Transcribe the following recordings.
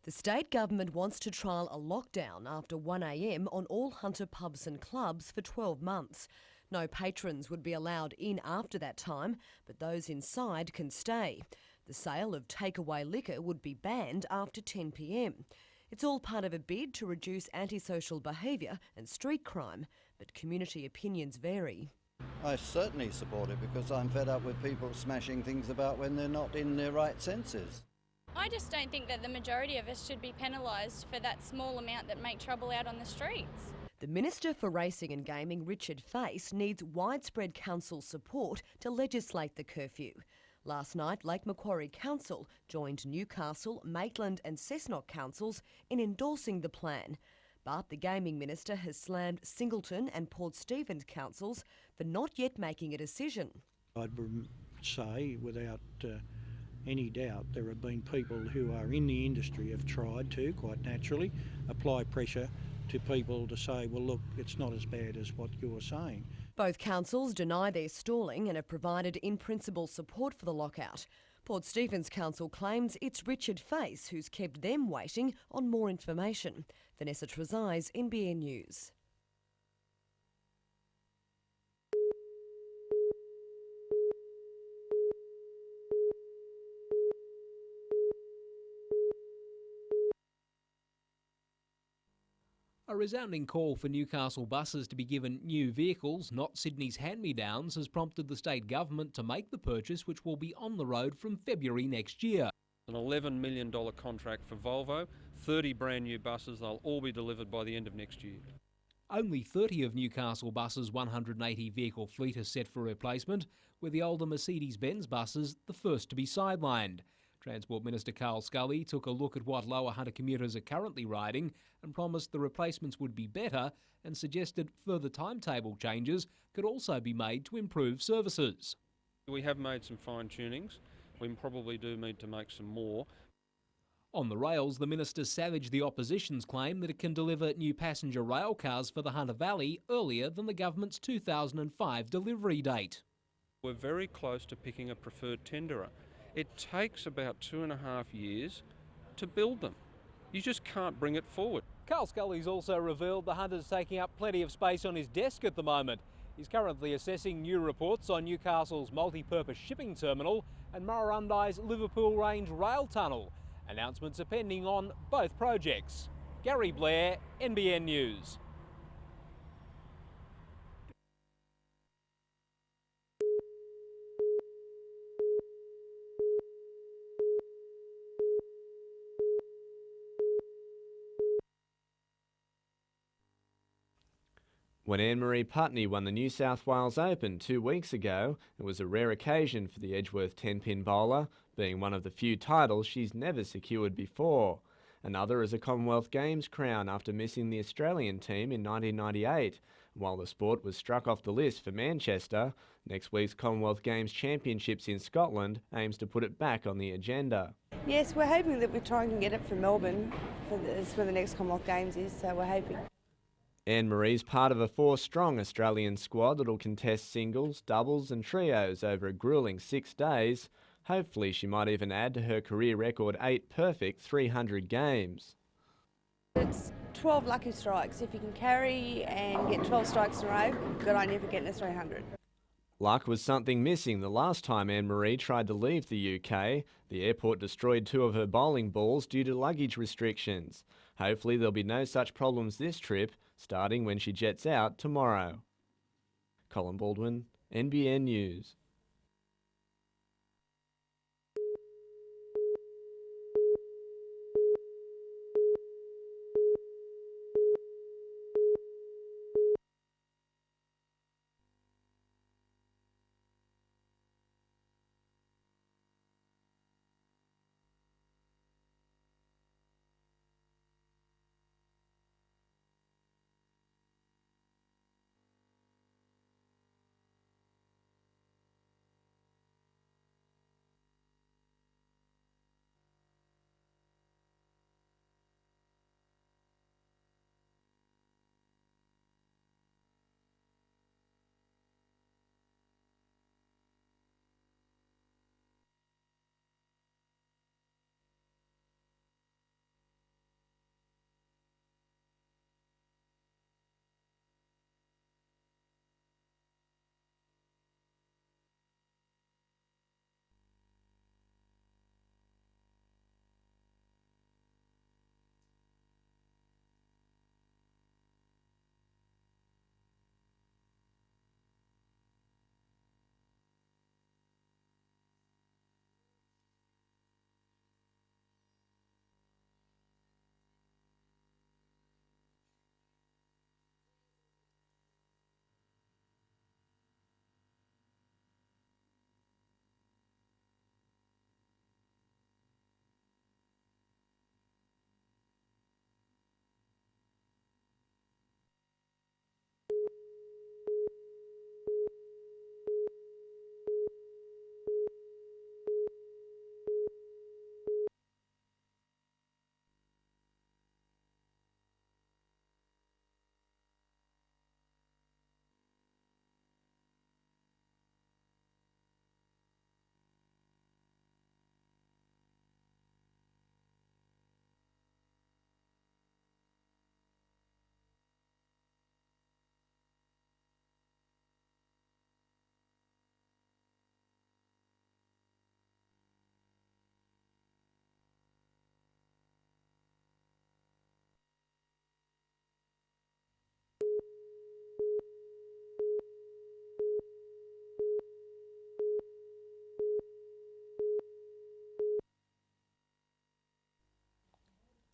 The state government wants to trial a lockdown after 1 a.m. on all Hunter pubs and clubs for 12 months. No patrons would be allowed in after that time, but those inside can stay. The sale of takeaway liquor would be banned after 10 p.m. It's all part of a bid to reduce antisocial behaviour and street crime, but community opinions vary. I certainly support it because I'm fed up with people smashing things about when they're not in their right senses. I just don't think that the majority of us should be penalised for that small amount that make trouble out on the streets. The Minister for Racing and Gaming, Richard Face, needs widespread council support to legislate the curfew. Last night, Lake Macquarie Council joined Newcastle, Maitland and Cessnock councils in endorsing the plan. But the Gaming Minister has slammed Singleton and Port Stephens councils for not yet making a decision. I'd say, without any doubt, there have been people who are in the industry have tried to, quite naturally, apply pressure to people to say, well, look, it's not as bad as what you're saying. Both councils deny they're stalling and have provided in-principle support for the lockout. Port Stephens Council claims it's Richard Face who's kept them waiting on more information. Vanessa Trezise, NBN News. A resounding call for Newcastle buses to be given new vehicles, not Sydney's hand-me-downs, has prompted the state government to make the purchase, which will be on the road from February next year. An $11 million contract for Volvo, 30 brand new buses, they'll all be delivered by the end of next year. Only 30 of Newcastle buses' 180 vehicle fleet is set for replacement, with the older Mercedes-Benz buses the first to be sidelined. Transport Minister Carl Scully took a look at what Lower Hunter commuters are currently riding and promised the replacements would be better, and suggested further timetable changes could also be made to improve services. We have made some fine-tunings. We probably do need to make some more. On the rails, the minister savaged the opposition's claim that it can deliver new passenger rail cars for the Hunter Valley earlier than the government's 2005 delivery date. We're very close to picking a preferred tenderer. It takes about 2.5 years to build them. You just can't bring it forward. Carl Scully's also revealed the Hunter's taking up plenty of space on his desk at the moment. He's currently assessing new reports on Newcastle's multi-purpose shipping terminal and Murrundi's Liverpool Range rail tunnel. Announcements are pending on both projects. Gary Blair, NBN News. When Anne-Marie Putney won the New South Wales Open 2 weeks ago, it was a rare occasion for the Edgeworth 10-pin bowler, being one of the few titles she's never secured before. Another is a Commonwealth Games crown after missing the Australian team in 1998. While the sport was struck off the list for Manchester, next week's Commonwealth Games Championships in Scotland aims to put it back on the agenda. Yes, we're hoping that we try and get it for Melbourne. That's where the next Commonwealth Games is, so we're hoping. Anne-Marie's part of a 4-strong Australian squad that will contest singles, doubles and trios over a gruelling 6 days. Hopefully she might even add to her career record 8 perfect 300 games. It's 12 lucky strikes. If you can carry and get 12 strikes in a row, good on you for getting a 300. Luck was something missing the last time Anne-Marie tried to leave the UK. The airport destroyed 2 of her bowling balls due to luggage restrictions. Hopefully there'll be no such problems this trip, starting when she jets out tomorrow. Colin Baldwin, NBN News.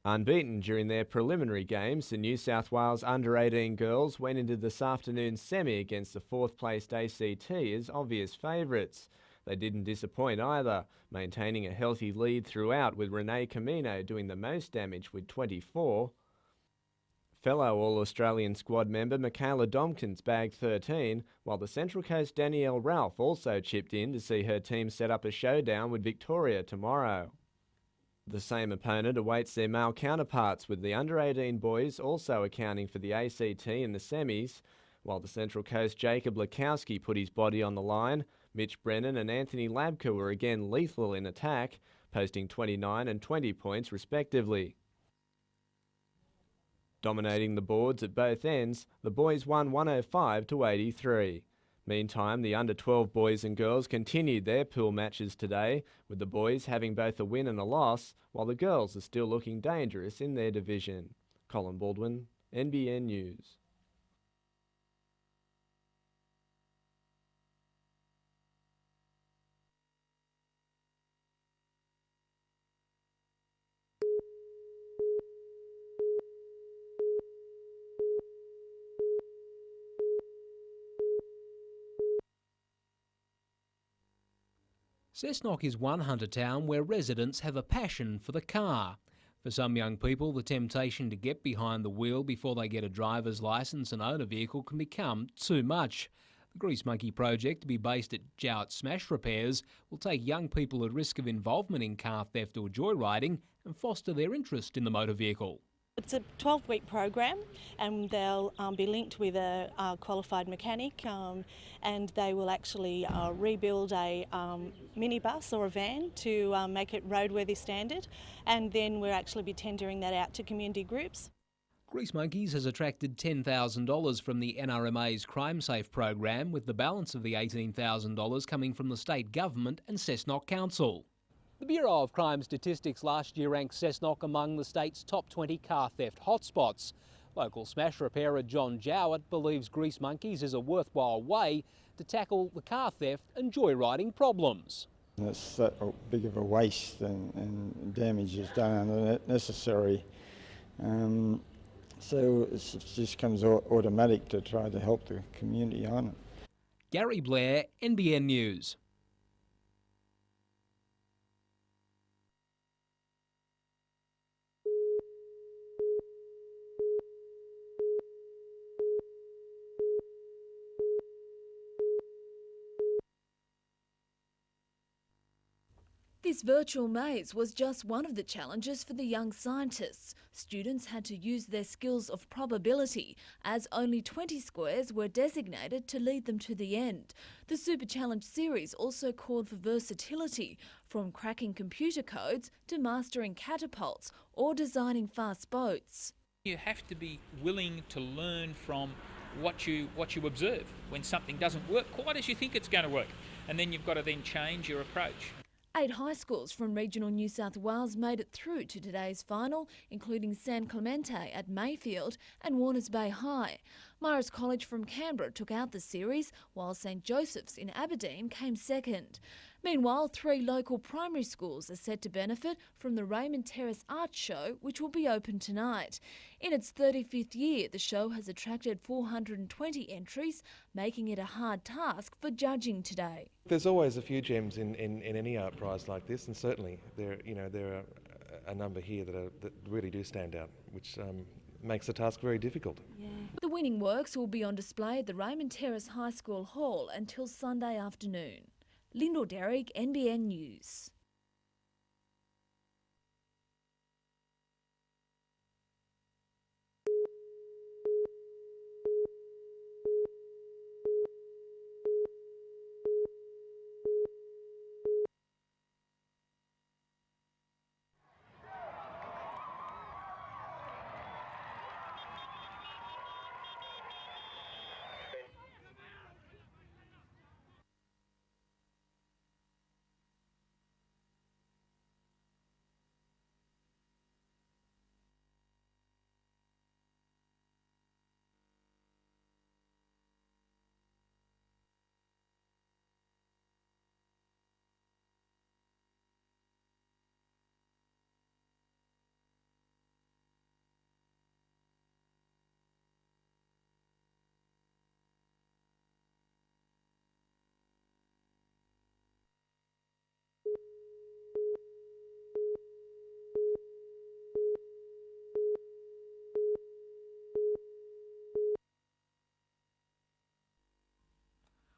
Unbeaten during their preliminary games, the New South Wales under-18 girls went into this afternoon's semi against the fourth-placed ACT as obvious favourites. They didn't disappoint either, maintaining a healthy lead throughout with Renee Camino doing the most damage with 24. Fellow All-Australian squad member Michaela Domkins bagged 13, while the Central Coast Danielle Ralph also chipped in to see her team set up a showdown with Victoria tomorrow. The same opponent awaits their male counterparts, with the under-18 boys also accounting for the ACT in the semis, while the Central Coast Jacob Lukowski put his body on the line. Mitch Brennan and Anthony Labka were again lethal in attack, posting 29 and 20 points respectively. Dominating the boards at both ends, the boys won 105 to 83. Meantime, the under-12 boys and girls continued their pool matches today, with the boys having both a win and a loss, while the girls are still looking dangerous in their division. Colin Baldwin, NBN News. Cessnock is one hunter town where residents have a passion for the car. For some young people, the temptation to get behind the wheel before they get a driver's licence and own a vehicle can become too much. The Grease Monkey project, to be based at Jowett Smash Repairs, will take young people at risk of involvement in car theft or joyriding and foster their interest in the motor vehicle. It's a 12-week program, and they'll be linked with a qualified mechanic, and they will actually rebuild a minibus or a van to make it roadworthy standard, and then we'll actually be tendering that out to community groups. Grease Monkeys has attracted $10,000 from the NRMA's Crime Safe program, with the balance of the $18,000 coming from the state government and Cessnock Council. The Bureau of Crime Statistics last year ranked Cessnock among the state's top 20 car theft hotspots. Local smash repairer John Jowett believes Grease Monkeys is a worthwhile way to tackle the car theft and joyriding problems. It's that big of a waste and damage is done unnecessary. So it just comes automatic to try to help the community on it. Gary Blair, NBN News. This virtual maze was just one of the challenges for the young scientists. Students had to use their skills of probability, as only 20 squares were designated to lead them to the end. The Super Challenge series also called for versatility, from cracking computer codes to mastering catapults or designing fast boats. You have to be willing to learn from what you observe when something doesn't work quite as you think it's going to work, and then you've got to then change your approach. 8 high schools from regional New South Wales made it through to today's final, including San Clemente at Mayfield and Warners Bay High. Morris College from Canberra took out the series, while St Joseph's in Aberdeen came second. Meanwhile, 3 local primary schools are set to benefit from the Raymond Terrace Arts Show, which will be open tonight. In its 35th year, the show has attracted 420 entries, making it a hard task for judging today. There's always a few gems in any art prize like this, and certainly there are a number here that really do stand out, which makes the task very difficult. Yeah. The winning works will be on display at the Raymond Terrace High School Hall until Sunday afternoon. Lyndall Derrick, NBN News.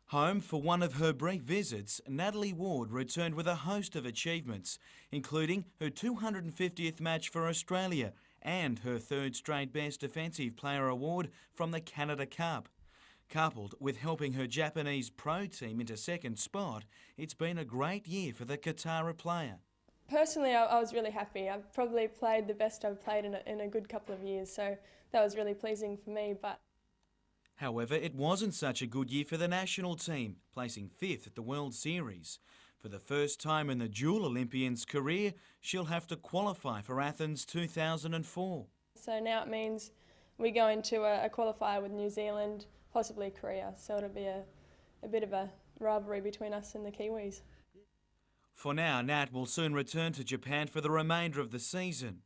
Home for one of her brief visits, Natalie Ward returned with a host of achievements, including her 250th match for Australia and her third straight Best Defensive Player award from the Canada Cup. Coupled with helping her Japanese pro team into second spot, it's been a great year for the Katara player. Personally, I was really happy. I've probably played the best I've played in a good couple of years, so that was really pleasing for me. But however, it wasn't such a good year for the national team, placing 5th at the World Series. For the first time in the dual Olympian's career, she'll have to qualify for Athens 2004. So now it means we go into a qualifier with New Zealand, possibly Korea, so it'll be a bit of a rivalry between us and the Kiwis. For now, Nat will soon return to Japan for the remainder of the season.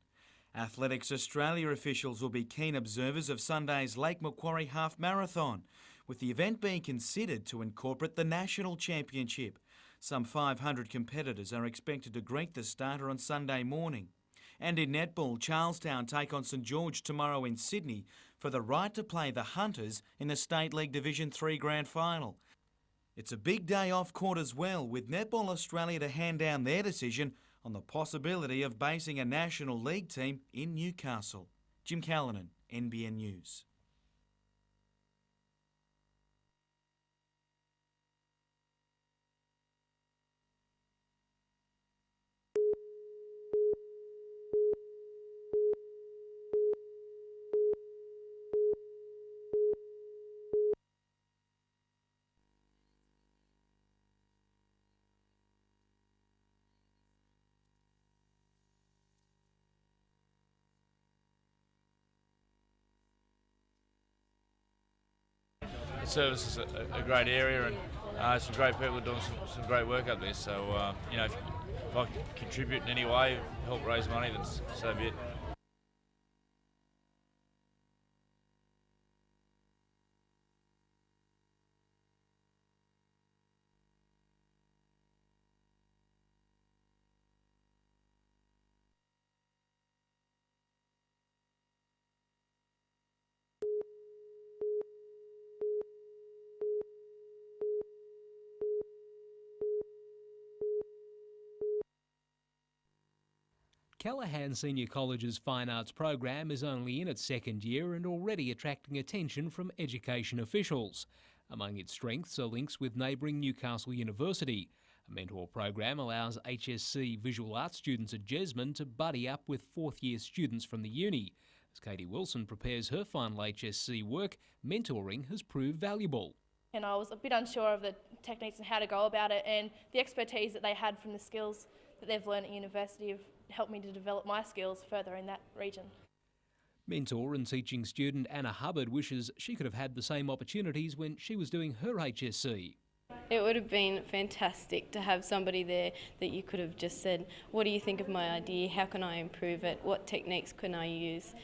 Athletics Australia officials will be keen observers of Sunday's Lake Macquarie Half Marathon, with the event being considered to incorporate the National Championship. Some 500 competitors are expected to greet the starter on Sunday morning. And in netball, Charlestown take on St George tomorrow in Sydney for the right to play the Hunters in the State League Division 3 Grand Final. It's a big day off court as well, with Netball Australia to hand down their decision on the possibility of basing a National League team in Newcastle. Jim Callanan, NBN News. The service is a great area, and some great people are doing some great work up there. So, if I can contribute in any way, help raise money, then so be it. Callaghan Senior College's Fine Arts program is only in its second year and already attracting attention from education officials. Among its strengths are links with neighbouring Newcastle University. A mentor program allows HSC visual arts students at Jesmond to buddy up with fourth-year students from the uni. As Katie Wilson prepares her final HSC work, mentoring has proved valuable. And I was a bit unsure of the techniques and how to go about it, and the expertise that they had from the skills that they've learned at university have helped me to develop my skills further in that region. Mentor and teaching student Anna Hubbard wishes she could have had the same opportunities when she was doing her HSC. It would have been fantastic to have somebody there that you could have just said, what do you think of my idea? How can I improve it? What techniques can I use?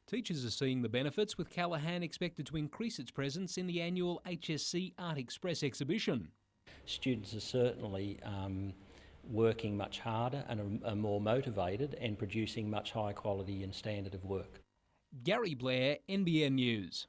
Teachers are seeing the benefits, with Callaghan expected to increase its presence in the annual HSC Art Express exhibition. Students are certainly working much harder and are more motivated and producing much higher quality and standard of work. Gary Blair, NBN News.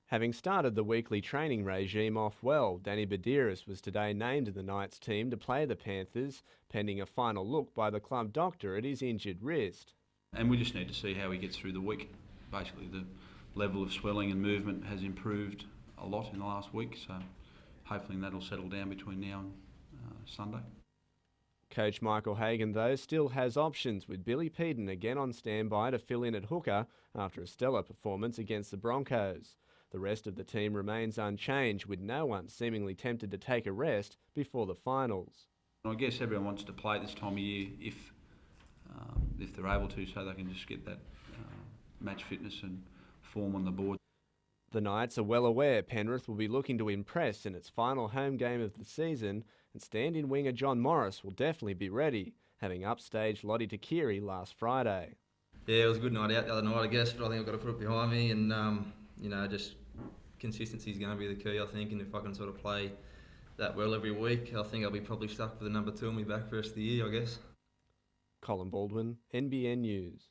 Having started the weekly training regime off well, Danny Badiris was today named in the Knights team to play the Panthers, pending a final look by the club doctor at his injured wrist. And we just need to see how he gets through the week. Basically, the level of swelling and movement has improved a lot in the last week, so hopefully that'll settle down between now and Sunday. Coach Michael Hagan, though, still has options, with Billy Peden again on standby to fill in at hooker after a stellar performance against the Broncos. The rest of the team remains unchanged, with no one seemingly tempted to take a rest before the finals. I guess everyone wants to play this time of year if they're able to, so they can just get that match fitness and form on the board. The Knights are well aware Penrith will be looking to impress in its final home game of the season, and stand-in winger John Morris will definitely be ready, having upstaged Lottie Takiri last Friday. Yeah, it was a good night out the other night, I guess, but I think I've got to put it behind me and, just consistency is going to be the key, I think, and if I can sort of play that well every week, I think I'll be probably stuck for the number 2 on my back for the rest of the year, I guess. Colin Baldwin, NBN News.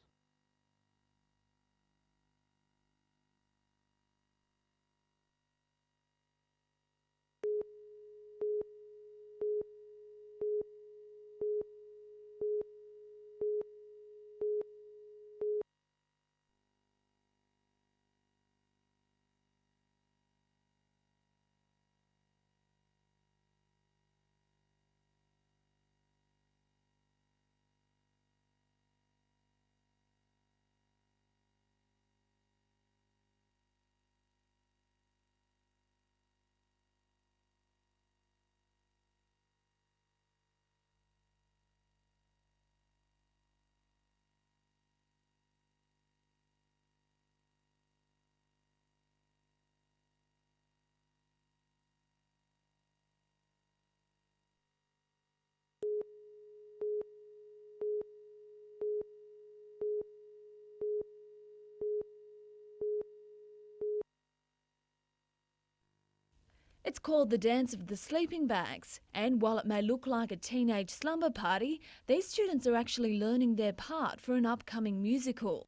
It's called the Dance of the Sleeping Bags, and while it may look like a teenage slumber party, these students are actually learning their part for an upcoming musical.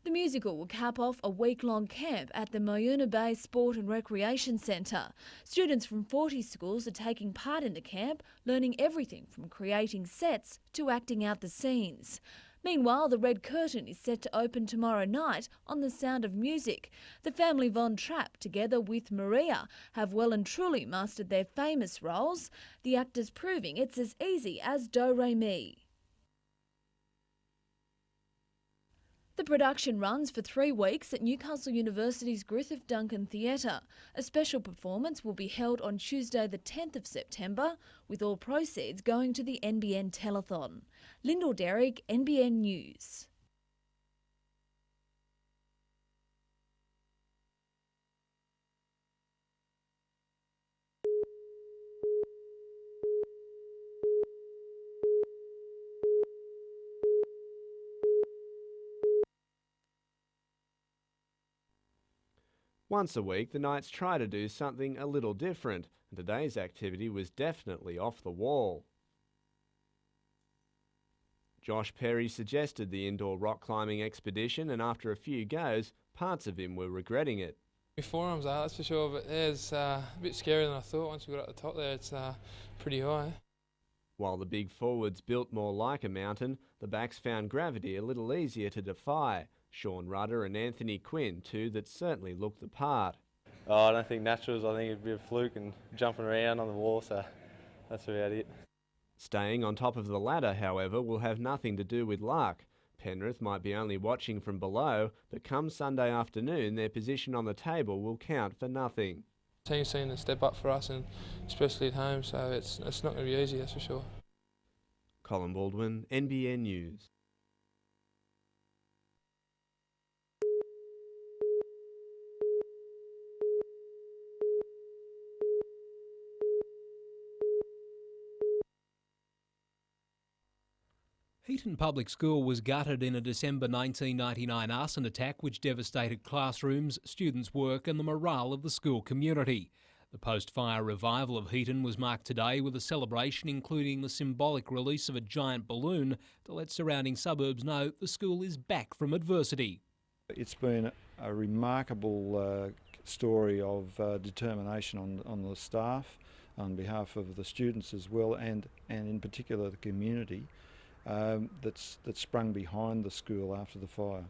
The musical will cap off a week-long camp at the Moyuna Bay Sport and Recreation Centre. Students from 40 schools are taking part in the camp, learning everything from creating sets to acting out the scenes. Meanwhile, the red curtain is set to open tomorrow night on The Sound of Music. The family Von Trapp, together with Maria, have well and truly mastered their famous roles, the actors proving it's as easy as do-re-mi. The production runs for 3 weeks at Newcastle University's Griffith Duncan Theatre. A special performance will be held on Tuesday the 10th of September, with all proceeds going to the NBN Telethon. Lyndall Derrick, NBN News. Once a week, the Knights try to do something a little different, and today's activity was definitely off the wall. Josh Perry suggested the indoor rock climbing expedition, and after a few goes, parts of him were regretting it. My forearms are, that's for sure, but it's a bit scarier than I thought. Once we got up the top there, it's pretty high. While the big forwards built more like a mountain, the backs found gravity a little easier to defy. Sean Rudder and Anthony Quinn, two that certainly looked the part. Oh, I don't think naturals. I think it'd be a fluke and jumping around on the wall, so that's about it. Staying on top of the ladder, however, will have nothing to do with luck. Penrith might be only watching from below, but come Sunday afternoon, their position on the table will count for nothing. The team's seen a step up for us, and especially at home, so it's not going to be easy, that's for sure. Colin Baldwin, NBN News. Heaton Public School was gutted in a December 1999 arson attack which devastated classrooms, students' work and the morale of the school community. The post-fire revival of Heaton was marked today with a celebration including the symbolic release of a giant balloon to let surrounding suburbs know the school is back from adversity. It's been a remarkable story of determination on the staff, on behalf of the students as well, and in particular the community. That sprung behind the school after the fire.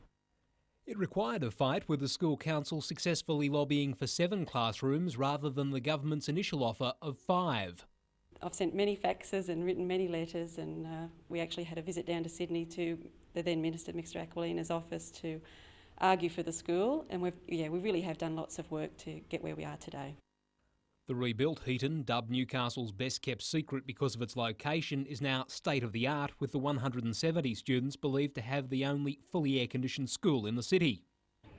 It required a fight with the school council successfully lobbying for 7 classrooms rather than the government's initial offer of 5. I've sent many faxes and written many letters, and we actually had a visit down to Sydney to the then Minister, Mr Aquilina's office, to argue for the school, and we really have done lots of work to get where we are today. The rebuilt Heaton, dubbed Newcastle's best-kept secret because of its location, is now state-of-the-art, with the 170 students believed to have the only fully air-conditioned school in the city.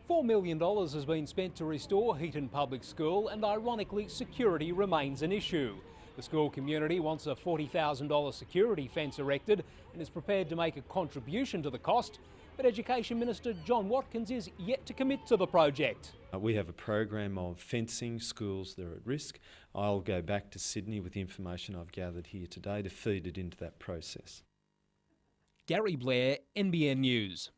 $4 million has been spent to restore Heaton Public School, and ironically, security remains an issue. The school community wants a $40,000 security fence erected and is prepared to make a contribution to the cost. But Education Minister John Watkins is yet to commit to the project. We have a program of fencing schools that are at risk. I'll go back to Sydney with the information I've gathered here today to feed it into that process. Gary Blair, NBN News.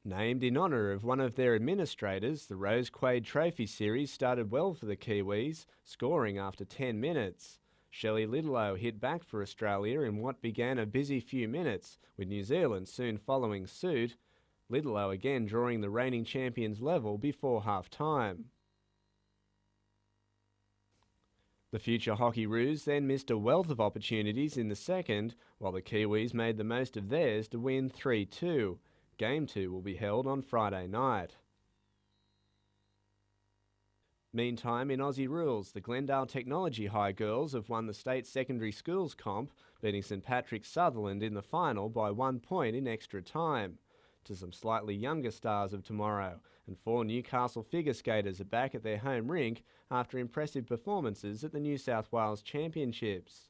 Named in honour of one of their administrators, the Rose Quade Trophy Series started well for the Kiwis, scoring after 10 minutes. Shelley Lidlow hit back for Australia in what began a busy few minutes, with New Zealand soon following suit. Lidlow again drawing the reigning champions level before half-time. The future Hockeyroos then missed a wealth of opportunities in the second, while the Kiwis made the most of theirs to win 3-2. Game 2 will be held on Friday night. Meantime, in Aussie rules, the Glendale Technology High girls have won the State Secondary Schools comp, beating St Patrick's Sutherland in the final by 1 point in extra time. To some slightly younger stars of tomorrow, and 4 Newcastle figure skaters are back at their home rink after impressive performances at the New South Wales Championships.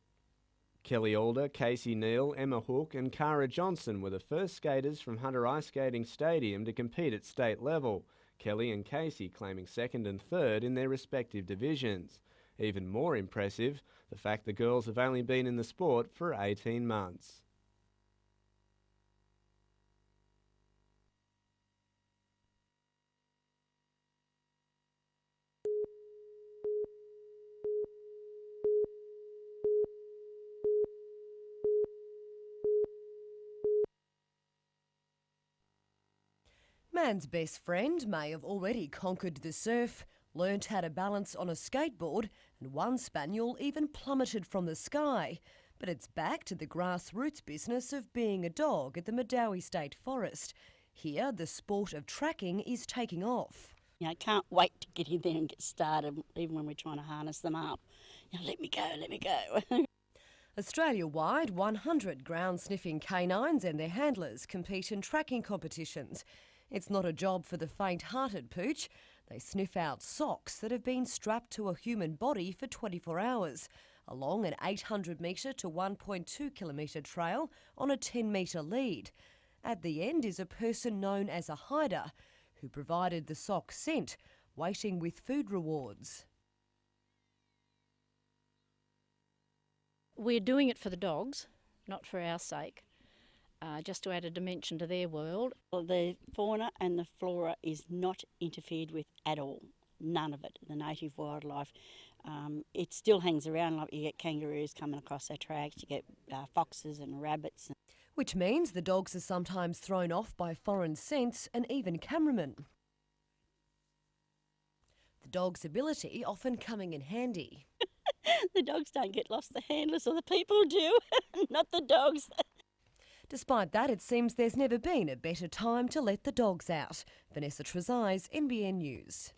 Kelly Alder, Casey Neal, Emma Hook and Cara Johnson were the first skaters from Hunter Ice Skating Stadium to compete at state level, Kelly and Casey claiming second and third in their respective divisions. Even more impressive, the fact the girls have only been in the sport for 18 months. Man's best friend may have already conquered the surf, learnt how to balance on a skateboard, and one spaniel even plummeted from the sky. But it's back to the grassroots business of being a dog at the Madawi State Forest. Here, the sport of tracking is taking off. I can't wait to get in there and get started, even when we're trying to harness them up. Let me go, let me go. Australia-wide, 100 ground-sniffing canines and their handlers compete in tracking competitions. It's not a job for the faint-hearted pooch. They sniff out socks that have been strapped to a human body for 24 hours, along an 800-metre to 1.2-kilometre trail on a 10-metre lead. At the end is a person known as a hider, who provided the sock scent, waiting with food rewards. We're doing it for the dogs, not for our sake. Just to add a dimension to their world. The fauna and the flora is not interfered with at all. None of it. The native wildlife. It still hangs around. Like you get kangaroos coming across our tracks, you get foxes and rabbits. Which means the dogs are sometimes thrown off by foreign scents and even cameramen. The dog's ability often coming in handy. The dogs don't get lost, the handlers or the people do, not the dogs. Despite that, it seems there's never been a better time to let the dogs out. Vanessa Trezise, NBN News.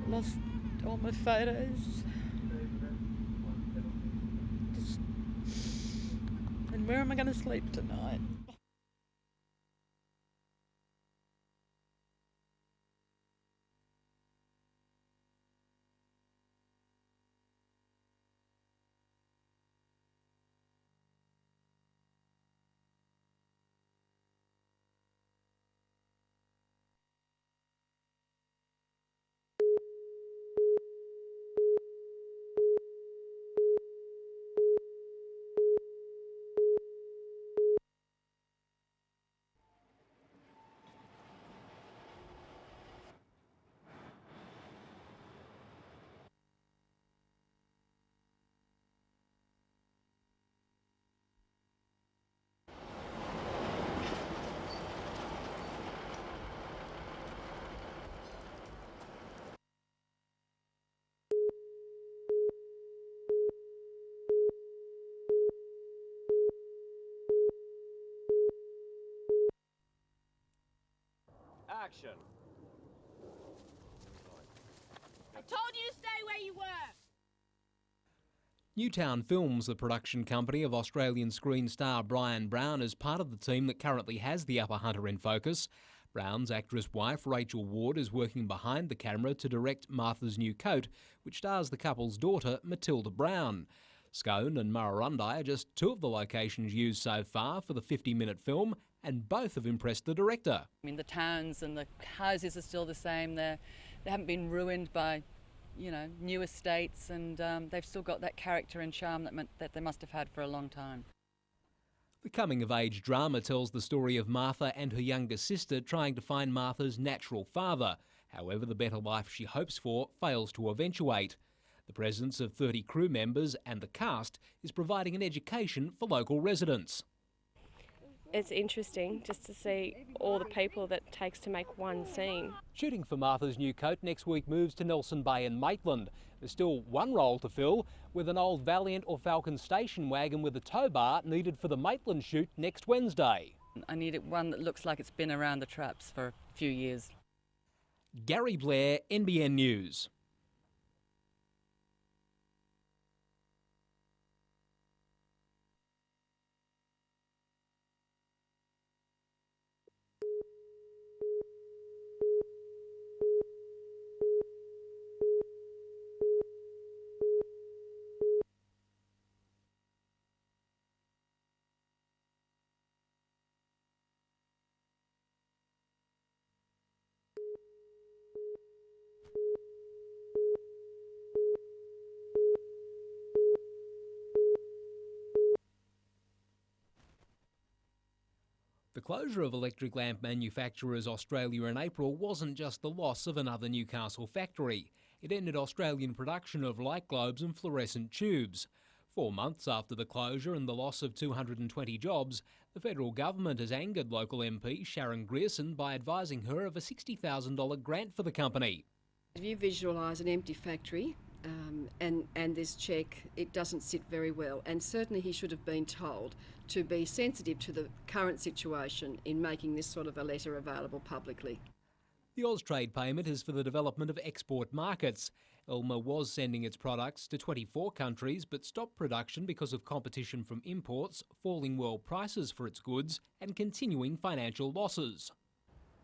Lost all my photos. And where am I going to sleep tonight? Newtown Films, the production company of Australian screen star Brian Brown, is part of the team that currently has The Upper Hunter in focus. Brown's actress wife, Rachel Ward, is working behind the camera to direct Martha's New Coat, which stars the couple's daughter, Matilda Brown. Scone and Murrurundi are just two of the locations used so far for the 50-minute film, and both have impressed the director. I mean, the towns and the houses are still the same. They haven't been ruined by, new estates, and they've still got that character and charm that they must have had for a long time. The coming-of-age drama tells the story of Martha and her younger sister trying to find Martha's natural father. However, the better life she hopes for fails to eventuate. The presence of 30 crew members and the cast is providing an education for local residents. It's interesting just to see all the people that it takes to make one scene. Shooting for Martha's New Coat next week moves to Nelson Bay and Maitland. There's still one role to fill, with an old Valiant or Falcon station wagon with a tow bar needed for the Maitland shoot next Wednesday. I needed one that looks like it's been around the traps for a few years. Gary Blair, NBN News. The closure of electric lamp manufacturers Australia in April wasn't just the loss of another Newcastle factory. It ended Australian production of light globes and fluorescent tubes. 4 months after the closure and the loss of 220 jobs, the federal government has angered local MP Sharon Grierson by advising her of a $60,000 grant for the company. If you visualise an empty factory and this cheque, it doesn't sit very well, and certainly he should have been told to be sensitive to the current situation in making this sort of a letter available publicly. The Austrade payment is for the development of export markets. Elmer was sending its products to 24 countries but stopped production because of competition from imports, falling world prices for its goods and continuing financial losses.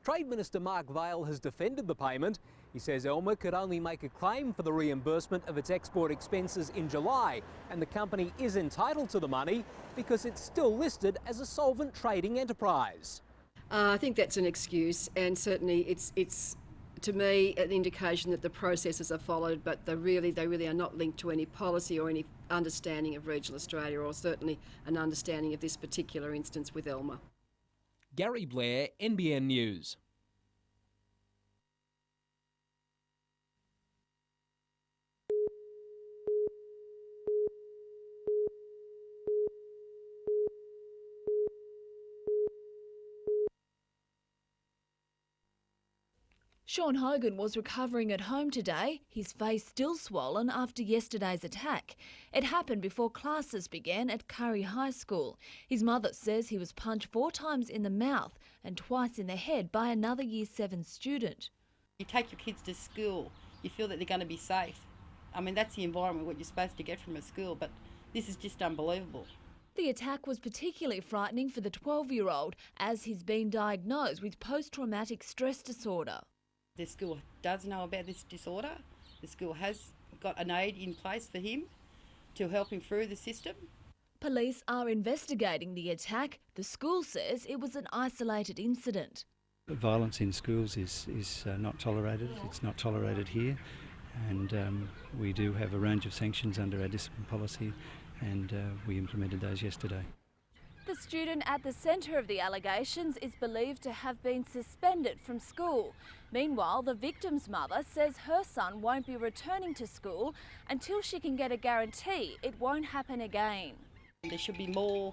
Trade Minister Mark Vaile has defended the payment. He says Elmer could only make a claim for the reimbursement of its export expenses in July, and the company is entitled to the money because it's still listed as a solvent trading enterprise. I think that's an excuse, and certainly it's to me an indication that the processes are followed, but they really are not linked to any policy or any understanding of regional Australia, or certainly an understanding of this particular instance with Elmer. Gary Blair, NBN News. Sean Hogan was recovering at home today, his face still swollen after yesterday's attack. It happened before classes began at Curry High School. His mother says he was punched 4 times in the mouth and twice in the head by another Year 7 student. You take your kids to school, you feel that they're going to be safe. I mean, that's the environment what you're supposed to get from a school, but this is just unbelievable. The attack was particularly frightening for the 12-year-old, as he's been diagnosed with post-traumatic stress disorder. The school does know about this disorder. The school has got an aid in place for him to help him through the system. Police are investigating the attack. The school says it was an isolated incident. Violence in schools is not tolerated. It's not tolerated here, and we do have a range of sanctions under our discipline policy, and we implemented those yesterday. The student at the centre of the allegations is believed to have been suspended from school. Meanwhile, the victim's mother says her son won't be returning to school until she can get a guarantee it won't happen again. There should be more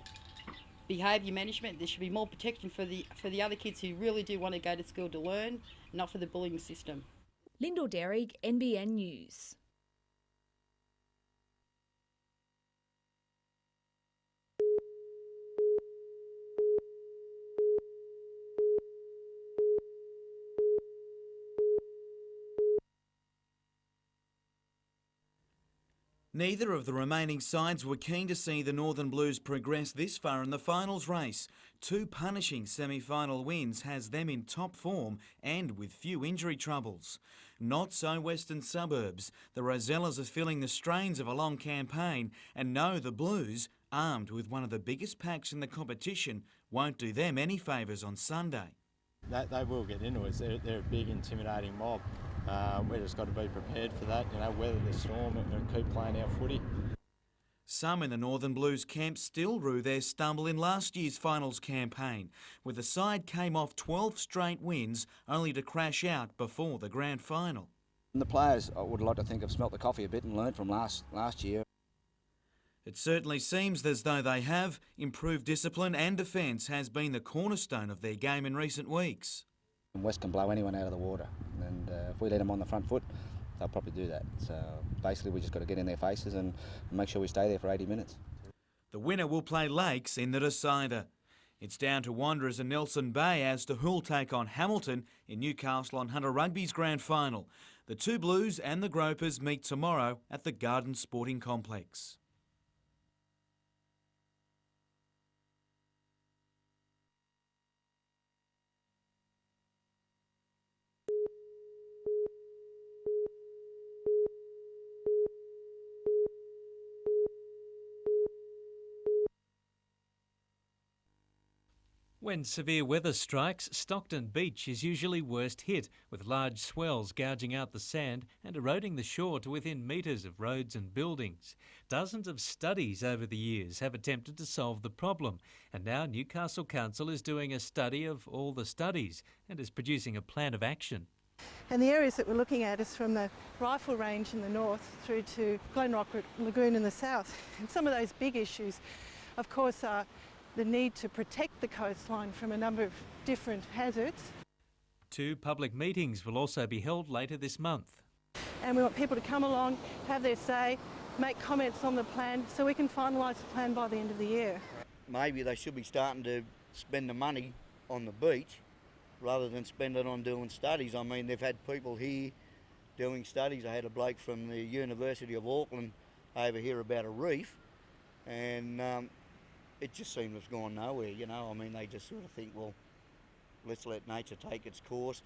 behaviour management. There should be more protection for the other kids who really do want to go to school to learn, not for the bullying system. Lyndall Derrick, NBN News. Neither of the remaining sides were keen to see the Northern Blues progress this far in the finals race. 2 punishing semi-final wins has them in top form and with few injury troubles. Not so Western Suburbs. The Rosellas are feeling the strains of a long campaign and know the Blues, armed with one of the biggest packs in the competition, won't do them any favours on Sunday. They will get into us. They're a big, intimidating mob. We've just got to be prepared for that, weather the storm and keep playing our footy. Some in the Northern Blues camp still rue their stumble in last year's finals campaign, where the side came off 12 straight wins only to crash out before the grand final. And the players, I would like to think, have smelt the coffee a bit and learned from last year. It certainly seems as though they have. Improved discipline and defence has been the cornerstone of their game in recent weeks. West can blow anyone out of the water, and if we let them on the front foot, they'll probably do that. So basically we just got to get in their faces and make sure we stay there for 80 minutes. The winner will play Lakes in the decider. It's down to Wanderers and Nelson Bay as to who'll take on Hamilton in Newcastle on Hunter Rugby's grand final. The 2 Blues and the Gropers meet tomorrow at the Garden Sporting Complex. When severe weather strikes, Stockton Beach is usually worst hit, with large swells gouging out the sand and eroding the shore to within metres of roads and buildings. Dozens of studies over the years have attempted to solve the problem, and now Newcastle Council is doing a study of all the studies and is producing a plan of action. And the areas that we're looking at is from the Rifle Range in the north through to Glenrock Lagoon in the south. And some of those big issues, of course, are the need to protect the coastline from a number of different hazards. 2 public meetings will also be held later this month. And we want people to come along, have their say, make comments on the plan so we can finalise the plan by the end of the year. Maybe they should be starting to spend the money on the beach rather than spend it on doing studies. I mean, they've had people here doing studies. I had a bloke from the University of Auckland over here about a reef, and it just seemed it's gone nowhere, I mean, they just sort of think, well, let's let nature take its course.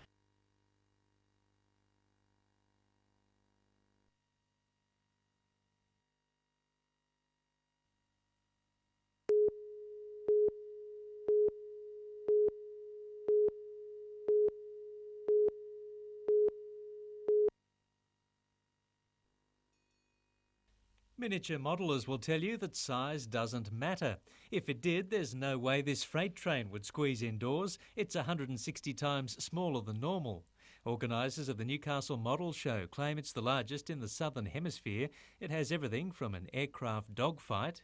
Miniature modellers will tell you that size doesn't matter. If it did, there's no way this freight train would squeeze indoors. It's 160 times smaller than normal. Organisers of the Newcastle Model Show claim it's the largest in the Southern Hemisphere. It has everything from an aircraft dogfight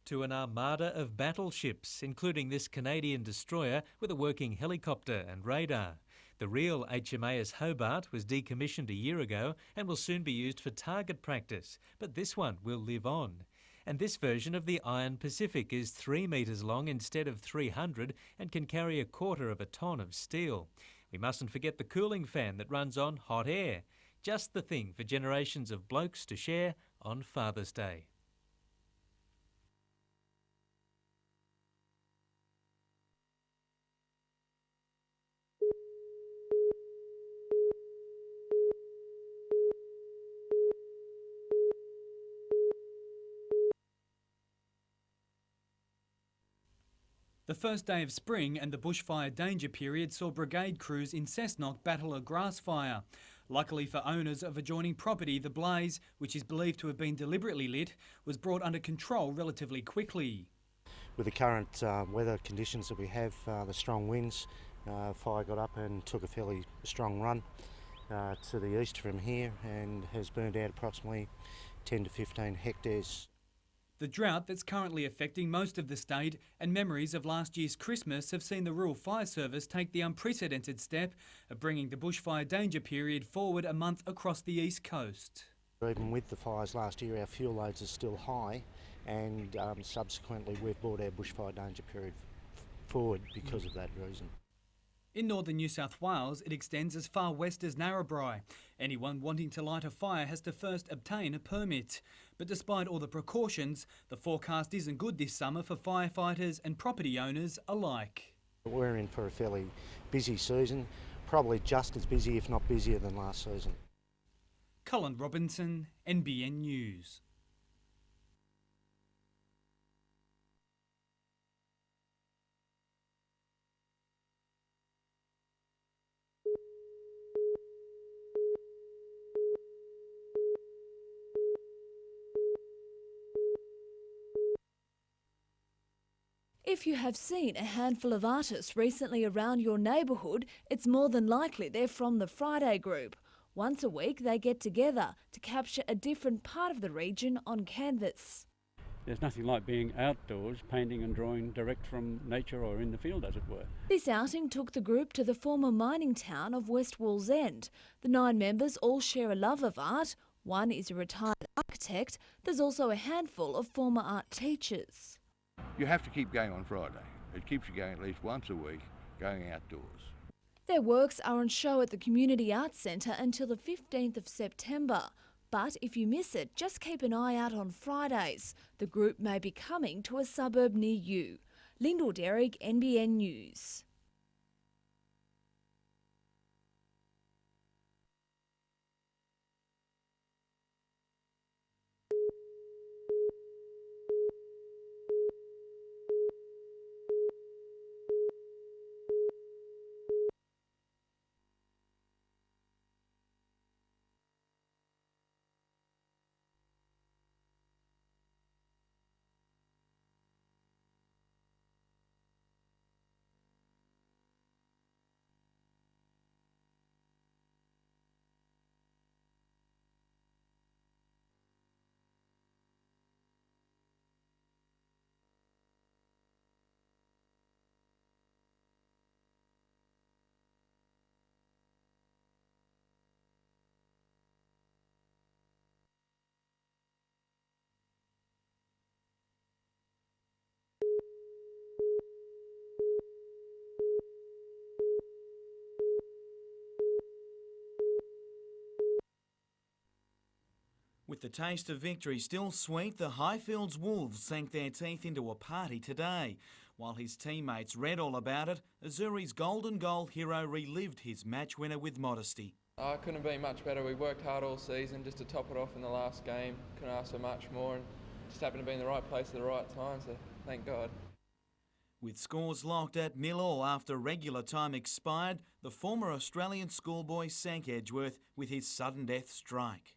to an armada of battleships, including this Canadian destroyer with a working helicopter and radar. The real HMAS Hobart was decommissioned a year ago and will soon be used for target practice, but this one will live on. And this version of the Iron Pacific is 3 metres long instead of 300 and can carry 1/4 of a tonne of steel. We mustn't forget the cooling fan that runs on hot air. Just the thing for generations of blokes to share on Father's Day. The first day of spring and the bushfire danger period saw brigade crews in Cessnock battle a grass fire. Luckily for owners of adjoining property, the blaze, which is believed to have been deliberately lit, was brought under control relatively quickly. With the current weather conditions that we have, the strong winds, fire got up and took a fairly strong run to the east from here and has burned out approximately 10 to 15 hectares. The drought that's currently affecting most of the state and memories of last year's Christmas have seen the Rural Fire Service take the unprecedented step of bringing the bushfire danger period forward a month across the east coast. Even with the fires last year, our fuel loads are still high, and subsequently we've brought our bushfire danger period forward because of that reason. In northern New South Wales, it extends as far west as Narrabri. Anyone wanting to light a fire has to first obtain a permit. But despite all the precautions, the forecast isn't good this summer for firefighters and property owners alike. We're in for a fairly busy season, probably just as busy, if not busier than last season. Colin Robinson, NBN News. If you have seen a handful of artists recently around your neighbourhood, it's more than likely they're from the Friday group. Once a week they get together to capture a different part of the region on canvas. There's nothing like being outdoors, painting and drawing direct from nature or in the field, as it were. This outing took the group to the former mining town of West Wallsend. The 9 members all share a love of art. One is a retired architect. There's also a handful of former art teachers. You have to keep going on Friday. It keeps you going at least once a week, going outdoors. Their works are on show at the Community Arts Centre until the 15th of September. But if you miss it, just keep an eye out on Fridays. The group may be coming to a suburb near you. Lyndall Derrick, NBN News. With the taste of victory still sweet, the Highfields Wolves sank their teeth into a party today. While his teammates read all about it, Azuri's golden goal hero relived his match winner with modesty. I couldn't have been much better. We worked hard all season just to top it off in the last game. Couldn't ask for much more and just happened to be in the right place at the right time, so thank God. With scores locked at 0-0 after regular time expired, the former Australian schoolboy sank Edgeworth with his sudden death strike.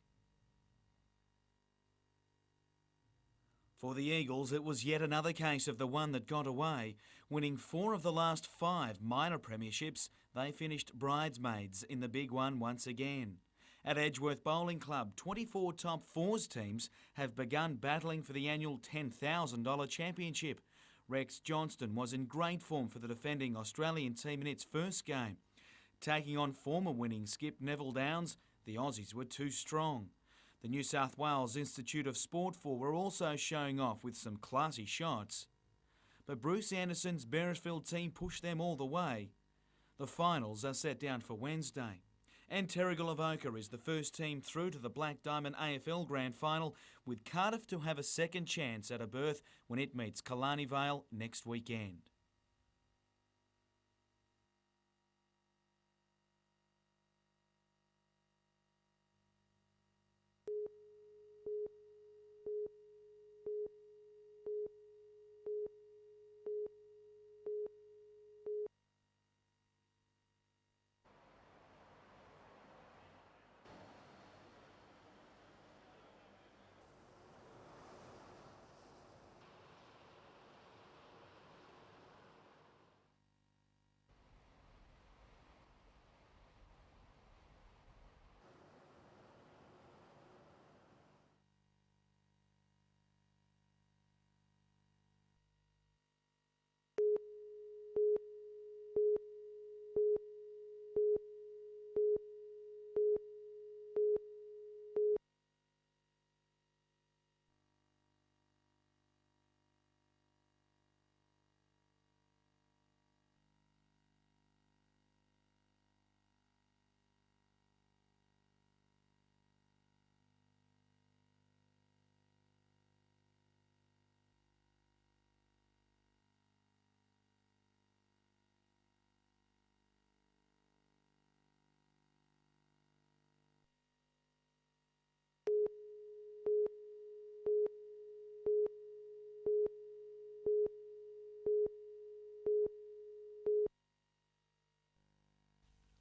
For the Eagles, it was yet another case of the one that got away. Winning 4 of the last 5 minor premierships, they finished bridesmaids in the big one once again. At Edgeworth Bowling Club, 24 top 4s teams have begun battling for the annual $10,000 championship. Rex Johnston was in great form for the defending Australian team in its first game. Taking on former winning skip Neville Downs, the Aussies were too strong. The New South Wales Institute of Sport 4 were also showing off with some classy shots. But Bruce Anderson's Beresfield team pushed them all the way. The finals are set down for Wednesday. And Terrigal Avoca is the first team through to the Black Diamond AFL Grand Final, with Cardiff to have a second chance at a berth when it meets Killarney Vale next weekend.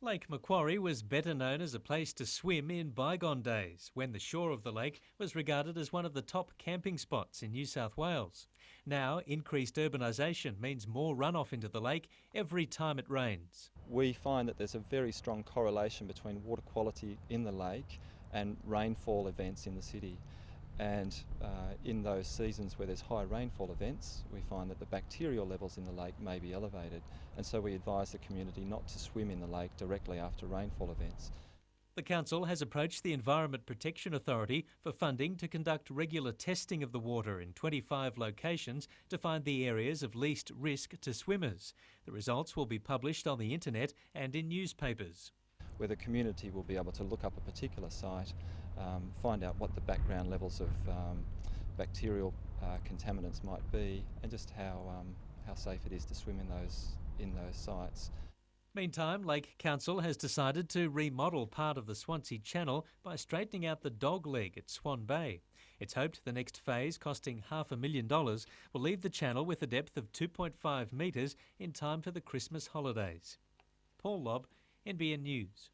Lake Macquarie was better known as a place to swim in bygone days, when the shore of the lake was regarded as one of the top camping spots in New South Wales. Now, increased urbanisation means more runoff into the lake every time it rains. We find that there's a very strong correlation between water quality in the lake and rainfall events in the city. And in those seasons where there's high rainfall events, we find that the bacterial levels in the lake may be elevated. And so we advise the community not to swim in the lake directly after rainfall events. The council has approached the Environment Protection Authority for funding to conduct regular testing of the water in 25 locations to find the areas of least risk to swimmers. The results will be published on the internet and in newspapers, where the community will be able to look up a particular site, find out what the background levels of bacterial contaminants might be, and just how safe it is to swim in those sites. Meantime, Lake Council has decided to remodel part of the Swansea Channel by straightening out the dog leg at Swan Bay. It's hoped the next phase, costing $500,000, will leave the channel with a depth of 2.5 metres in time for the Christmas holidays. Paul Lobb, NBN News.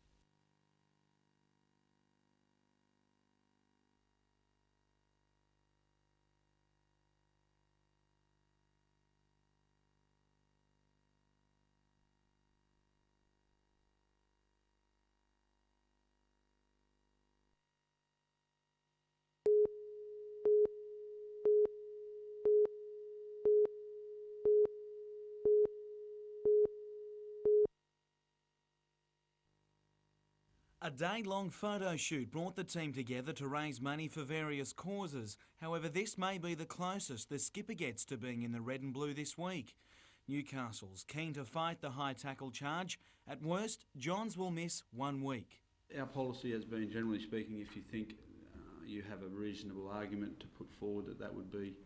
A day-long photo shoot brought the team together to raise money for various causes. However, this may be the closest the skipper gets to being in the red and blue this week. Newcastle's keen to fight the high tackle charge. At worst, Johns will miss 1 week. Our policy has been, generally speaking, if you think you have a reasonable argument to put forward, that would be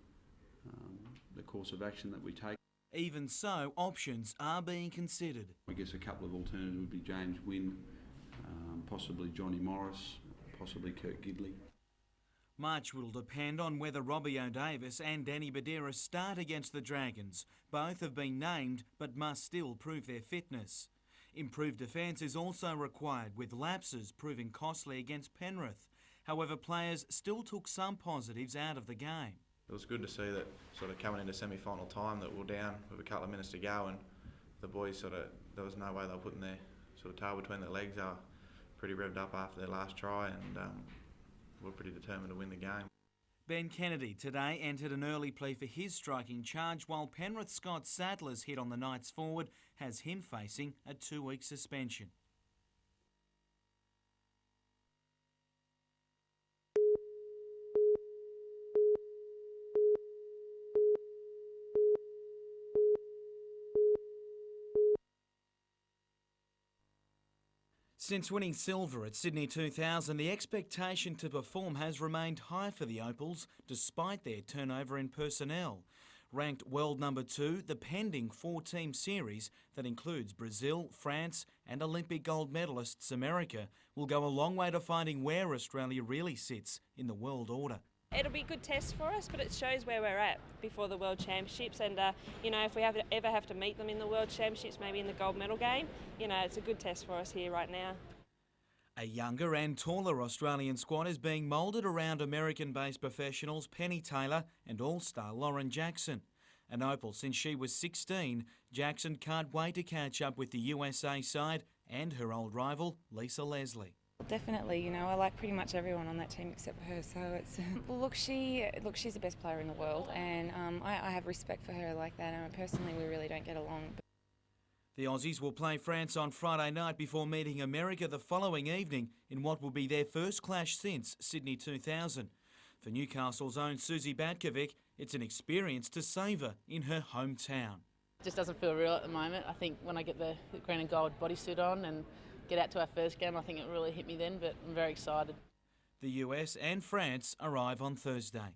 the course of action that we take. Even so, options are being considered. I guess a couple of alternatives would be James Wynne, possibly Johnny Morris, possibly Kurt Gidley. Much will depend on whether Robbie O'Davis and Danny Badera start against the Dragons. Both have been named but must still prove their fitness. Improved defence is also required, with lapses proving costly against Penrith. However, players still took some positives out of the game. It was good to see that sort of coming into semi-final time that we're down with a couple of minutes to go, and the boys there was no way they were putting their tail between their legs. They were pretty revved up after their last try, and we're pretty determined to win the game. Ben Kennedy today entered an early plea for his striking charge, while Penrith Scott Sadler's hit on the Knights forward has him facing a 2-week suspension. Since winning silver at Sydney 2000, the expectation to perform has remained high for the Opals, despite their turnover in personnel. Ranked world number 2, the pending 4-team series that includes Brazil, France and Olympic gold medalists America will go a long way to finding where Australia really sits in the world order. It'll be a good test for us, but it shows where we're at before the World Championships, and if we ever have to meet them in the World Championships, maybe in the gold medal game, it's a good test for us here right now. A younger and taller Australian squad is being moulded around American-based professionals Penny Taylor and All-Star Lauren Jackson. An Opal since she was 16, Jackson can't wait to catch up with the USA side and her old rival Lisa Leslie. Definitely, I like pretty much everyone on that team except for her. So it's she's the best player in the world, and I have respect for her like that. And personally, we really don't get along. The Aussies will play France on Friday night before meeting America the following evening in what will be their first clash since Sydney 2000. For Newcastle's own Susie Batkovic, it's an experience to savour in her hometown. It just doesn't feel real at the moment. I think when I get the green and gold bodysuit on and get out to our first game, I think it really hit me then, but I'm very excited. The US and France arrive on Thursday.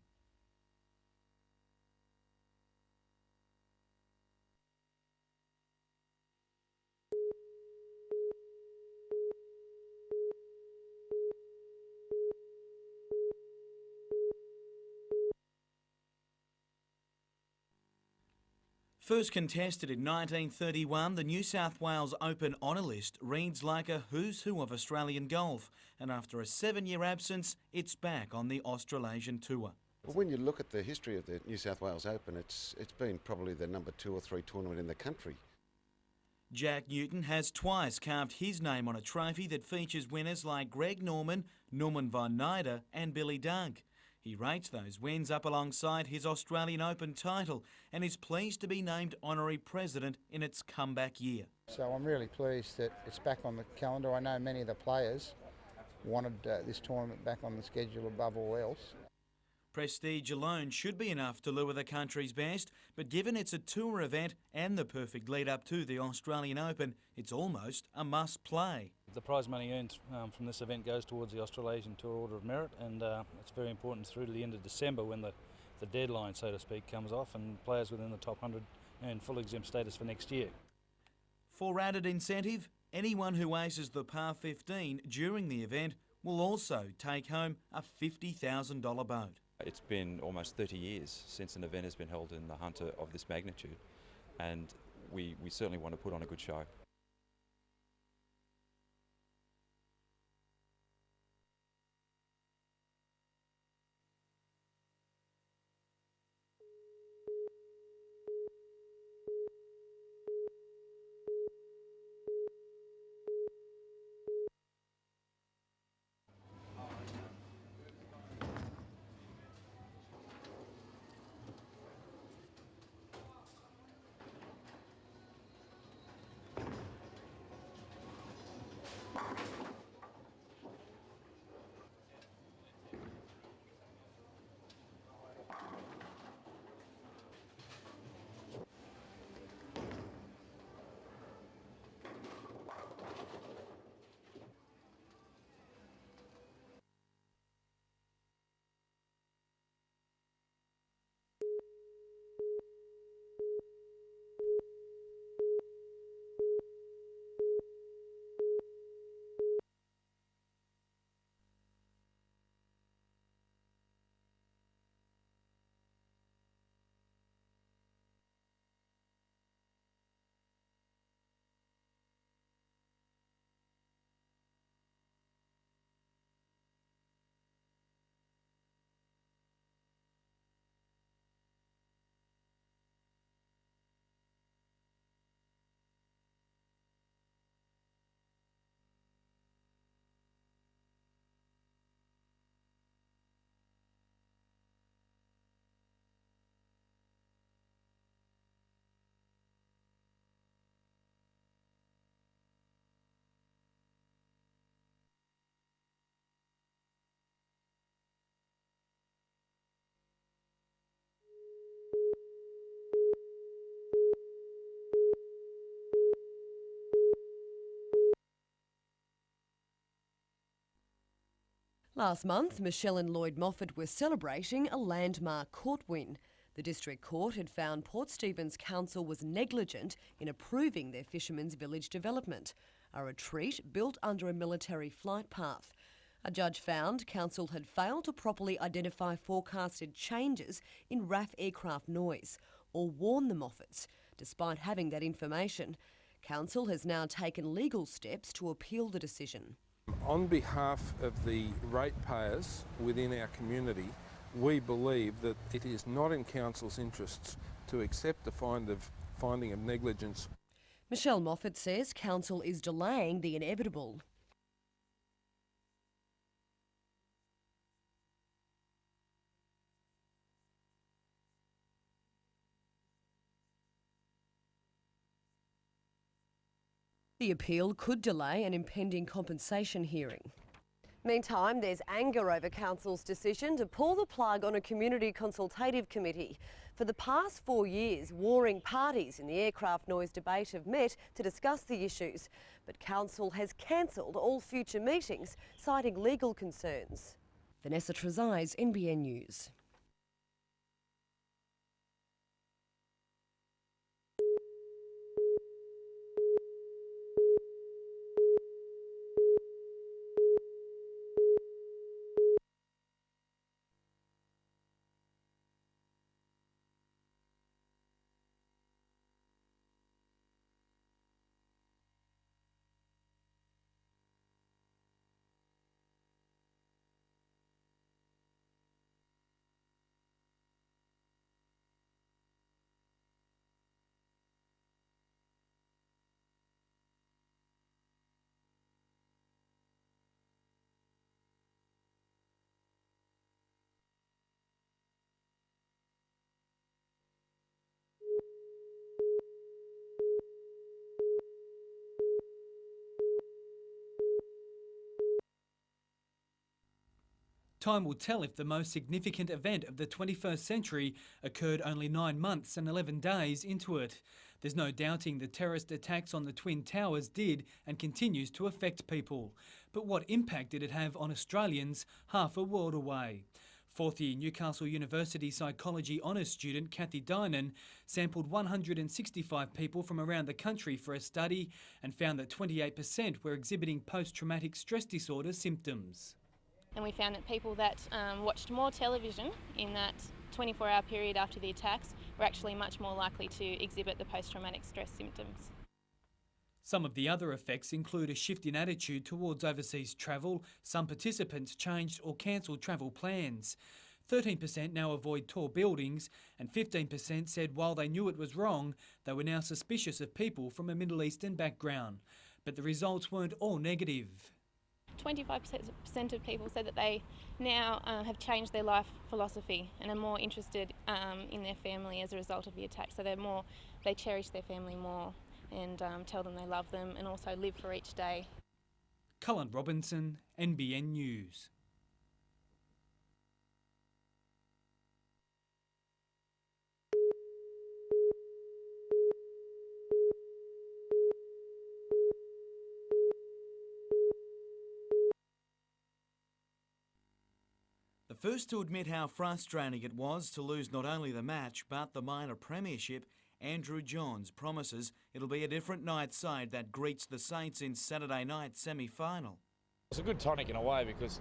First contested in 1931, the New South Wales Open honour list reads like a who's who of Australian golf, and after a 7-year absence, it's back on the Australasian Tour. Well, when you look at the history of the New South Wales Open, it's been probably the number 2 or 3 tournament in the country. Jack Newton has twice carved his name on a trophy that features winners like Greg Norman, Norman von Nida and Billy Doug. He rates those wins up alongside his Australian Open title and is pleased to be named honorary president in its comeback year. So I'm really pleased that it's back on the calendar. I know many of the players wanted this tournament back on the schedule above all else. Prestige alone should be enough to lure the country's best, but given it's a tour event and the perfect lead-up to the Australian Open, it's almost a must-play. The prize money earned from this event goes towards the Australasian Tour Order of Merit, and it's very important through to the end of December when the deadline, so to speak, comes off and players within the top 100 earn full exempt status for next year. For added incentive, anyone who aces the par 15 during the event will also take home a $50,000 boat. It's been almost 30 years since an event has been held in the Hunter of this magnitude, and we certainly want to put on a good show. Last month, Michelle and Lloyd Moffat were celebrating a landmark court win. The District Court had found Port Stephens Council was negligent in approving their Fisherman's Village development, a retreat built under a military flight path. A judge found Council had failed to properly identify forecasted changes in RAF aircraft noise or warn the Moffats. Despite having that information, Council has now taken legal steps to appeal the decision. On behalf of the ratepayers within our community, we believe that it is not in Council's interests to accept the finding of negligence. Michelle Moffat says Council is delaying the inevitable. The appeal could delay an impending compensation hearing. Meantime, there's anger over Council's decision to pull the plug on a community consultative committee. For the past 4 years, warring parties in the aircraft noise debate have met to discuss the issues, but Council has cancelled all future meetings, citing legal concerns. Vanessa Trezise, NBN News. Time will tell if the most significant event of the 21st century occurred only 9 months and 11 days into it. There's no doubting the terrorist attacks on the Twin Towers did and continues to affect people. But what impact did it have on Australians half a world away? Fourth-year Newcastle University Psychology Honours student Kathy Dynan sampled 165 people from around the country for a study and found that 28% were exhibiting post-traumatic stress disorder symptoms. And we found that people that watched more television in that 24-hour period after the attacks were actually much more likely to exhibit the post-traumatic stress symptoms. Some of the other effects include a shift in attitude towards overseas travel. Some participants changed or cancelled travel plans. 13% now avoid tall buildings, and 15% said while they knew it was wrong, they were now suspicious of people from a Middle Eastern background. But the results weren't all negative. 25% of people said that they now have changed their life philosophy and are more interested in their family as a result of the attack. So they cherish their family more and tell them they love them and also live for each day. Cullen Robinson, NBN News. The first to admit how frustrating it was to lose not only the match but the minor premiership, Andrew Johns promises it'll be a different night side that greets the Saints in Saturday night semi-final. It's a good tonic in a way because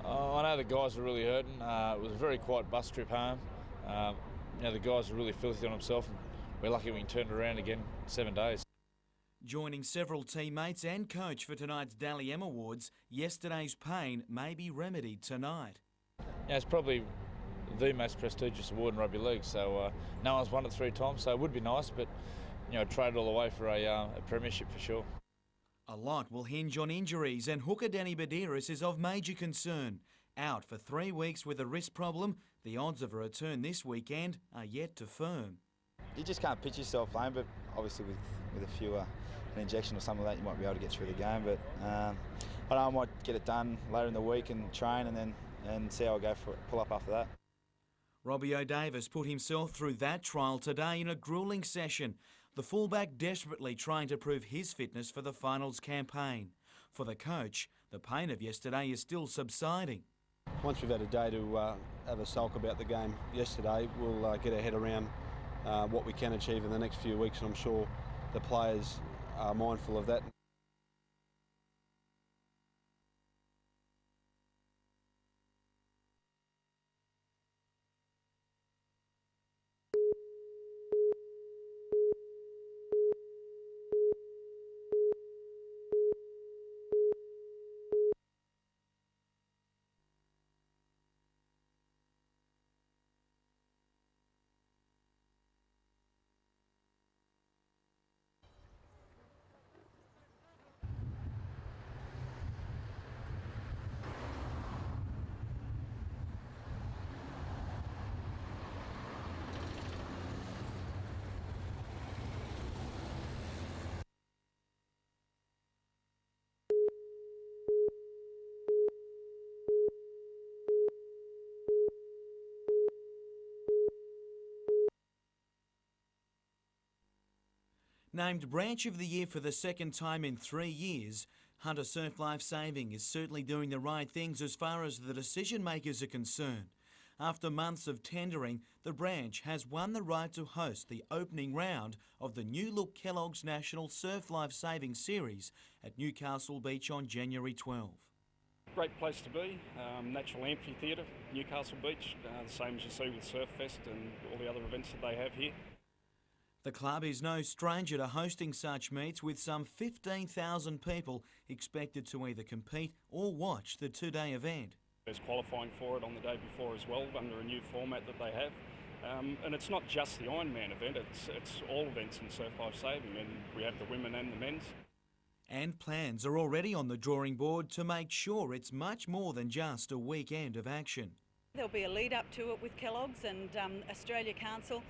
I know the guys were really hurting. It was a very quiet bus trip home. The guys were really filthy on themselves, and we're lucky we can turn it around again in 7 days. Joining several teammates and coach for tonight's Dally M Awards, yesterday's pain may be remedied tonight. Yeah, it's probably the most prestigious award in rugby league, so no one's won it 3 times, so it would be nice, but trade it all away for a premiership for sure. A lot will hinge on injuries, and hooker Danny Badiris is of major concern. Out for 3 weeks with a wrist problem, the odds of a return this weekend are yet to firm. You just can't pitch yourself playing, but obviously with a few an injection or something like that, you might be able to get through the game. But I know I might get it done later in the week and train, and see how I go for pull up after that. Robbie O'Davis put himself through that trial today in a gruelling session. The fullback desperately trying to prove his fitness for the finals campaign. For the coach, the pain of yesterday is still subsiding. Once we've had a day to have a sulk about the game yesterday, we'll get our head around what we can achieve in the next few weeks, and I'm sure the players are mindful of that. Named Branch of the Year for the second time in 3 years, Hunter Surf Life Saving is certainly doing the right things as far as the decision makers are concerned. After months of tendering, the branch has won the right to host the opening round of the new look Kellogg's National Surf Life Saving Series at Newcastle Beach on January 12. Great place to be, natural amphitheatre, Newcastle Beach, the same as you see with Surf Fest and all the other events that they have here. The club is no stranger to hosting such meets, with some 15,000 people expected to either compete or watch the 2-day event. There's qualifying for it on the day before as well, under a new format that they have. And it's not just the Ironman event, it's all events in surf life saving, and we have the women and the men's. And plans are already on the drawing board to make sure it's much more than just a weekend of action. There'll be a lead up to it with Kellogg's and Australia Council.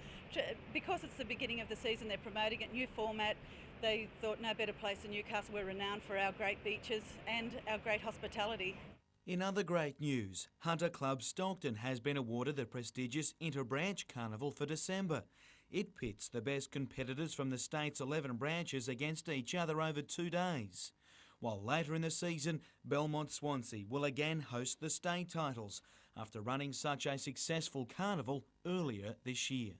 Because it's the beginning of the season, they're promoting it, new format. They thought no better place than Newcastle. We're renowned for our great beaches and our great hospitality. In other great news, Hunter Club Stockton has been awarded the prestigious Interbranch Carnival for December. It pits the best competitors from the state's 11 branches against each other over 2 days. While later in the season, Belmont Swansea will again host the state titles after running such a successful carnival earlier this year.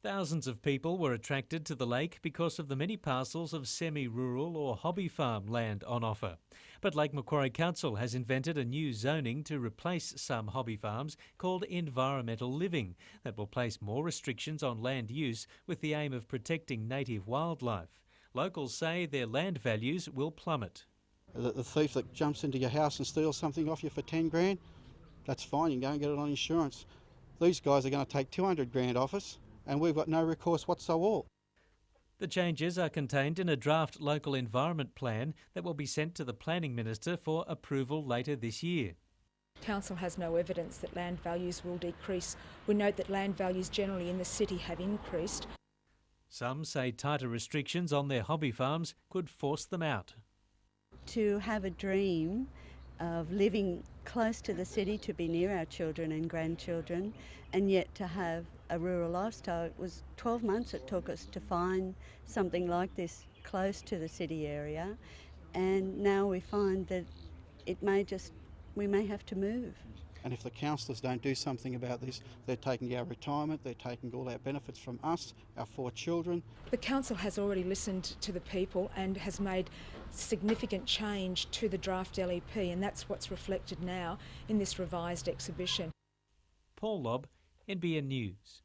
Thousands of people were attracted to the lake because of the many parcels of semi-rural or hobby farm land on offer. But Lake Macquarie Council has invented a new zoning to replace some hobby farms called environmental living that will place more restrictions on land use with the aim of protecting native wildlife. Locals say their land values will plummet. The thief that jumps into your house and steals something off you for 10 grand, that's fine, you can go and get it on insurance. These guys are going to take 200 grand off us, and we've got no recourse whatsoever. The changes are contained in a draft local environment plan that will be sent to the Planning Minister for approval later this year. Council has no evidence that land values will decrease. We note that land values generally in the city have increased. Some say tighter restrictions on their hobby farms could force them out. To have a dream of living close to the city, to be near our children and grandchildren, and yet to have a rural lifestyle. It was 12 months it took us to find something like this close to the city area, and now we find that we may have to move. And if the councillors don't do something about this, they're taking our retirement, they're taking all our benefits from us, our 4 children. The council has already listened to the people and has made significant change to the draft LEP, and that's what's reflected now in this revised exhibition. Paul Lobb, NBN News.